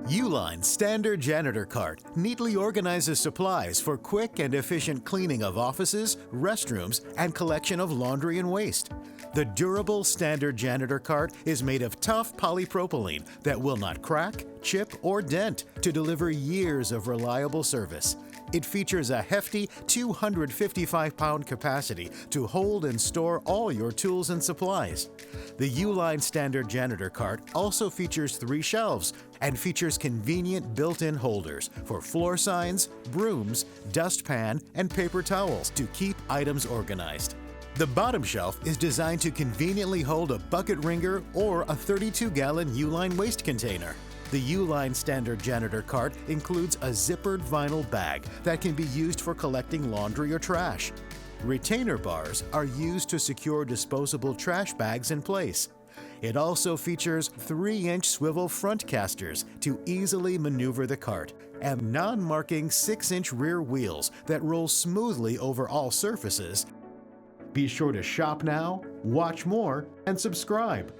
Uline Standard Janitor Cart neatly organizes supplies for quick and efficient cleaning of offices, restrooms, and collection of laundry and waste. The durable Standard Janitor Cart is made of tough polypropylene that will not crack, chip, or dent to deliver years of reliable service. It features a hefty 255-pound capacity to hold and store all your tools and supplies. The Uline Standard Janitor Cart also features 3 shelves and features convenient built-in holders for floor signs, brooms, dustpan, and paper towels to keep items organized. The bottom shelf is designed to conveniently hold a bucket wringer or a 32-gallon Uline waste container. The Uline Standard Janitor Cart includes a zippered vinyl bag that can be used for collecting laundry or trash. Retainer bars are used to secure disposable trash bags in place. It also features 3-inch swivel front casters to easily maneuver the cart and non-marking 6-inch rear wheels that roll smoothly over all surfaces. Be sure to shop now, watch more, and subscribe.